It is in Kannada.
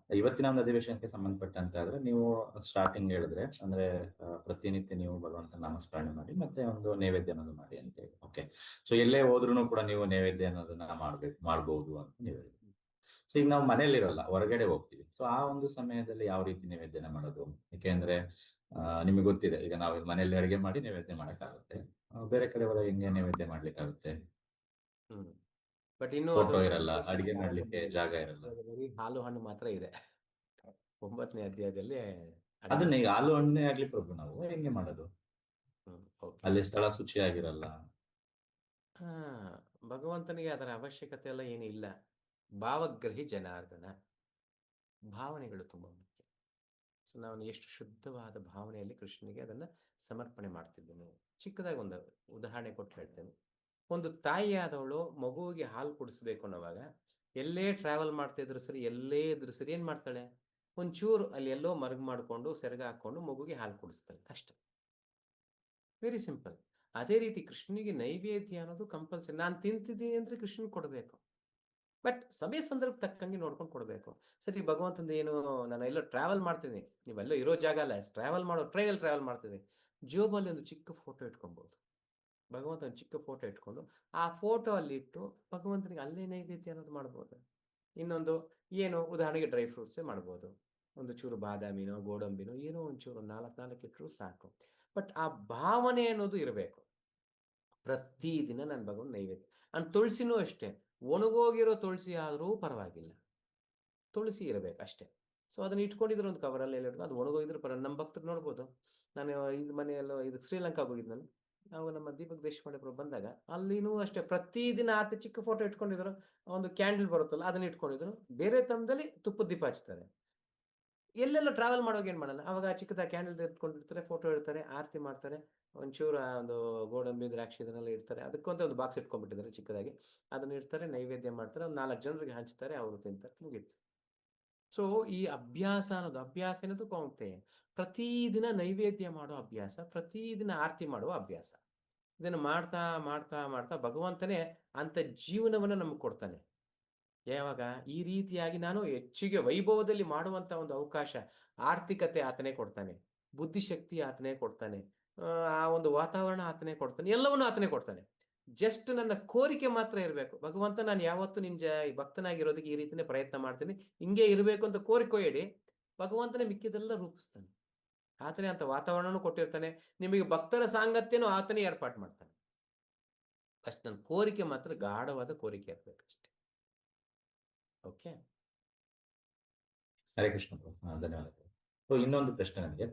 ಇವತ್ತಿನ ಒಂದು ಅಧಿವೇಶನಕ್ಕೆ ಸಂಬಂಧಪಟ್ಟಂತೆ ಆದ್ರೆ ನೀವು ಸ್ಟಾರ್ಟಿಂಗ್ ಹೇಳಿದ್ರೆ ಅಂದ್ರೆ ಪ್ರತಿನಿತ್ಯ ನೀವು ಭಗವಂತನ ನಾಮಸ್ಮರಣೆ ಮಾಡಿ ಮತ್ತೆ ಒಂದು ನೈವೇದ್ಯ ಅನ್ನೋದು ಮಾಡಿ ಅಂತ ಹೇಳಿ. ಓಕೆ. ಸೊ ಎಲ್ಲೇ ಹೋದ್ರೂ ಕೂಡ ನೀವು ನೈವೇದ್ಯ ಅನ್ನೋದನ್ನ ಮಾಡ್ಬೋದು ಅಂತ ನೀವು ಹೇಳಿದ್ರಿ. ಸೊ ಈಗ ನಾವು ಮನೇಲಿರಲ್ಲ, ಹೊರಗಡೆ ಹೋಗ್ತೀವಿ. ಸೊ ಆ ಒಂದು ಸಮಯದಲ್ಲಿ ಯಾವ ರೀತಿ ನೈವೇದ್ಯನ ಮಾಡೋದು? ಯಾಕೆಂದ್ರೆ ನಿಮಗೆ ಗೊತ್ತಿದೆ, ಈಗ ನಾವು ಮನೆಯಲ್ಲಿ ಅಡಿಗೆ ಮಾಡಿ ನೈವೇದ್ಯ ಮಾಡಕ್ಕಾಗುತ್ತೆ. ಬೇರೆ ಕಡೆ ಹೋದಾಗ ಹೆಂಗೆ ನೈವೇದ್ಯ ಮಾಡ್ಲಿಕ್ಕಾಗುತ್ತೆ? ಹ್ಮ್ ಬಟ್ ಇನ್ನು ಅದು ಫೋಟೋ ಇರಲ್ಲ, ಅಡಿಗೆ ಮಾಡ್ಲಿಕ್ಕೆ ಬಂದಿಲ್ಲ. ಜಾಗ ಇರಲ್ಲ. ಇವಾಗ ಬರೀ ಹಾಲು ಹಣ್ಣು ಮಾತ್ರ ಇದೆ 9ನೇ ಅಧ್ಯಾಯದಲ್ಲಿ ಅಡಿಗೆ. ಅದನ್ನ ಈಗ ಹಾಲು ಹಣ್ಣೆ ಆಗ್ಲಿ ಪ್ರಭು, ನಾವು ಹೆಂಗೆ ಮಾಡೋದು? ಓಕೆ. ಅಲ್ಲಿ ಸ್ಥಳ ಶುಚಿಯಾಗಿರಲ್ಲ. ಹಾ, ಭಗವಂತನಿಗೆ ಅದರ ಅವಶ್ಯಕತೆ ಎಲ್ಲ ಏನು ಇಲ್ಲ. ಭಾವಗ್ರಹಿ ಜನಾರ್ದನ. ಭಾವನೆಗಳು ತುಂಬಾ ಮುಖ್ಯ. ಸೊ ನಾನು ಎಷ್ಟು ಶುದ್ಧವಾದ ಭಾವನೆಯಲ್ಲಿ ಕೃಷ್ಣನಿಗೆ ಅದನ್ನ ಸಮರ್ಪಣೆ ಮಾಡ್ತಿದ್ದೇನೆ. ಚಿಕ್ಕದಾಗಿ ಒಂದು ಉದಾಹರಣೆ ಕೊಟ್ಟು ಹೇಳ್ತೇನೆ. ಒಂದು ತಾಯಿಯಾದವಳು ಮಗುವಿಗೆ ಹಾಲು ಕುಡಿಸ್ಬೇಕು ಅನ್ನೋವಾಗ ಎಲ್ಲೇ ಟ್ರಾವೆಲ್ ಮಾಡ್ತಾ ಇದ್ರು ಸರಿ, ಎಲ್ಲೇ ಇದ್ರು ಸರಿ, ಏನ್ ಮಾಡ್ತಾಳೆ? ಒಂಚೂರು ಅಲ್ಲಿ ಎಲ್ಲೋ ಮರಗ್ ಮಾಡ್ಕೊಂಡು ಸೆರಗ ಹಾಕೊಂಡು ಮಗುಗೆ ಹಾಲು ಕುಡಿಸ್ತಾಳೆ ಅಷ್ಟೆ. Very simple. ಅದೇ ರೀತಿ ಕೃಷ್ಣನಿಗೆ ನೈವೇದ್ಯ ಅನ್ನೋದು ಕಂಪಲ್ಸರಿ. ನಾನು ತಿಂತಿದ್ದೀನಿ ಅಂದ್ರೆ ಕೃಷ್ಣನ್ ಕೊಡಬೇಕು. ಬಟ್ ಸಮಯ ಸಂದರ್ಭ ತಕ್ಕಂಗೆ ನೋಡ್ಕೊಂಡು ಕೊಡಬೇಕು. ಸರಿ, ಭಗವಂತಂದು ಏನು, ನಾನು ಎಲ್ಲೋ ಟ್ರಾವೆಲ್ ಮಾಡ್ತೀನಿ, ನೀವೆಲ್ಲೋ ಇರೋ ಜಾಗ ಅಲ್ಲ, ಟ್ರಾವೆಲ್ ಮಾಡೋ ಟ್ರೈನಲ್ಲಿ ಟ್ರಾವೆಲ್ ಮಾಡ್ತಿದ್ದೀನಿ, ಜೋಬಲ್ಲಿ ಒಂದು ಚಿಕ್ಕ ಫೋಟೋ ಇಟ್ಕೊಬಹುದು. ಭಗವಂತ ಒಂದು ಚಿಕ್ಕ ಫೋಟೋ ಇಟ್ಕೊಂಡು ಆ ಫೋಟೋ ಅಲ್ಲಿ ಇಟ್ಟು ಭಗವಂತನಿಗೆ ಅಲ್ಲೇ ನೈವೇದ್ಯ ಅನ್ನೋದು ಮಾಡ್ಬೋದು. ಇನ್ನೊಂದು ಏನು, ಉದಾಹರಣೆಗೆ ಡ್ರೈ ಫ್ರೂಟ್ಸೇ ಮಾಡ್ಬೋದು. ಒಂದು ಚೂರು ಬಾದಾಮಿನೋ ಗೋಡಂಬಿನೋ ಏನೋ ಒಂಚೂರು ನಾಲ್ಕು ಇಟ್ಟರು ಸಾಕು. ಬಟ್ ಆ ಭಾವನೆ ಅನ್ನೋದು ಇರಬೇಕು. ಪ್ರತಿದಿನ ನನ್ನ ಭಗವಂತ ನೈವೇದ್ಯ. ಅಂಡ್ ತುಳಸಿನೂ ಅಷ್ಟೇ. ಒಣಗೋಗಿರೋ ತುಳಸಿ ಆದರೂ ಪರವಾಗಿಲ್ಲ, ತುಳಸಿ ಇರಬೇಕು ಅಷ್ಟೇ. ಸೊ ಅದನ್ನ ಇಟ್ಕೊಂಡಿದ್ರು ಒಂದು ಕವರಲ್ಲಿ ಎಲ್ಲ ಅದು ಒಣಗೋಗಿದ್ರು ಪರ. ನಮ್ಮ ಭಕ್ತರು ನೋಡ್ಬೋದು. ನಾನು ಇದು ಮನೆಯಲ್ಲೋ ಇದು ಶ್ರೀಲಂಕಾಗೆ ಹೋಗಿದ್ನಲ್ಲ, ನಾವು ನಮ್ಮ ದೀಪಕ್ ದೇಶಪಾಂಡೆ ಪ್ರಭು ಬಂದಾಗ ಅಲ್ಲಿನೂ ಅಷ್ಟೇ ಪ್ರತಿದಿನ ಆತ ಚಿಕ್ಕ ಫೋಟೋ ಇಟ್ಕೊಂಡಿದ್ರು. ಒಂದು ಕ್ಯಾಂಡಲ್ ಬರುತ್ತಲ್ಲ ಅದನ್ನ ಇಟ್ಕೊಂಡಿದ್ರು. ಬೇರೆ ತಮ್ಮದಲ್ಲಿ ತುಪ್ಪದ ದೀಪ ಹಚ್ತಾರೆ. ಎಲ್ಲೆಲ್ಲ ಟ್ರಾವೆಲ್ ಮಾಡೋವಾಗ ಏನ್ ಮಾಡಲ್ಲ, ಅವಾಗ ಚಿಕ್ಕದಾಗಿ ಕ್ಯಾಂಡಲ್ ಇಟ್ಕೊಂಡಿರ್ತಾರೆ, ಫೋಟೋ ಇಡ್ತಾರೆ, ಆರತಿ ಮಾಡ್ತಾರೆ. ಒಂಚೂರು ಒಂದು ಗೋಡಂಬಿ ದ್ರಾಕ್ಷಿ ಇದನ್ನೆಲ್ಲ ಇಡ್ತಾರೆ. ಅದಕ್ಕಂತ ಒಂದು ಬಾಕ್ಸ್ ಇಟ್ಕೊಂಡ್ಬಿಟ್ಟಿದ್ದಾರೆ ಚಿಕ್ಕದಾಗಿ. ಅದನ್ನ ಇಡ್ತಾರೆ, ನೈವೇದ್ಯ ಮಾಡ್ತಾರೆ, ಒಂದು 4 ಜನರಿಗೆ ಹಂಚ್ತಾರೆ, ಅವರು ತಿಂತಾರೆ, ಮುಗೀತು. ಸೊ ಈ ಅಭ್ಯಾಸ ಅನ್ನೋದು ಕೌಂತೆ. ಪ್ರತಿದಿನ ನೈವೇದ್ಯ ಮಾಡೋ ಅಭ್ಯಾಸ, ಪ್ರತಿದಿನ ಆರತಿ ಮಾಡುವ ಅಭ್ಯಾಸ. ಇದನ್ನು ಮಾಡ್ತಾ ಮಾಡ್ತಾ ಮಾಡ್ತಾ ಭಗವಂತನೇ ಅಂತ ಜೀವನವನ್ನ ನಮ್ಗೆ ಕೊಡ್ತಾನೆ. ಯಾವಾಗ ಈ ರೀತಿಯಾಗಿ ನಾನು ಹೆಚ್ಚಿಗೆ ವೈಭವದಲ್ಲಿ ಮಾಡುವಂತ ಒಂದು ಅವಕಾಶ, ಆರ್ಥಿಕತೆ ಆತನೇ ಕೊಡ್ತಾನೆ, ಬುದ್ಧಿಶಕ್ತಿ ಆತನೇ ಕೊಡ್ತಾನೆ, ಆ ಒಂದು ವಾತಾವರಣ ಆತನೇ ಕೊಡ್ತಾನೆ, ಎಲ್ಲವನ್ನೂ ಆತನೇ ಕೊಡ್ತಾನೆ. ಜಸ್ಟ್ ನನ್ನ ಕೋರಿಕೆ ಮಾತ್ರ ಇರಬೇಕು. ಭಗವಂತ, ನಾನು ಯಾವತ್ತು ಭಕ್ತನಾಗಿರೋದಕ್ಕೆ ಈ ರೀತಿನೇ ಪ್ರಯತ್ನ ಮಾಡ್ತೀನಿ, ಹಿಂಗೆ ಇರಬೇಕು ಅಂತ ಕೋರಿಕೆ ಇಡಿ, ಭಗವಂತನೇ ಮಿಕ್ಕಿದೆಲ್ಲ ರೂಪಿಸ್ತಾನೆ. ಆತನೇ ಅಂತ ವಾತಾವರಣನೂ ಕೊಟ್ಟಿರ್ತಾನೆ. ನಿಮಗೆ ಭಕ್ತರ ಸಾಂಗತ್ಯನೂ ಆತನೇ ಏರ್ಪಾಟ್ ಮಾಡ್ತಾನೆ. ಅಷ್ಟು ನನ್ನ ಕೋರಿಕೆ ಮಾತ್ರ ಗಾಢವಾದ ಕೋರಿಕೆ ಇರ್ಬೇಕಷ್ಟೆ. ಓಕೆ. ಹರೇ ಕೃಷ್ಣ ಪ್ರಭು. ಧನ್ಯವಾದಗಳು. ಸೊ ಇನ್ನೊಂದು ಪ್ರಶ್ನೆ ನನಗೆ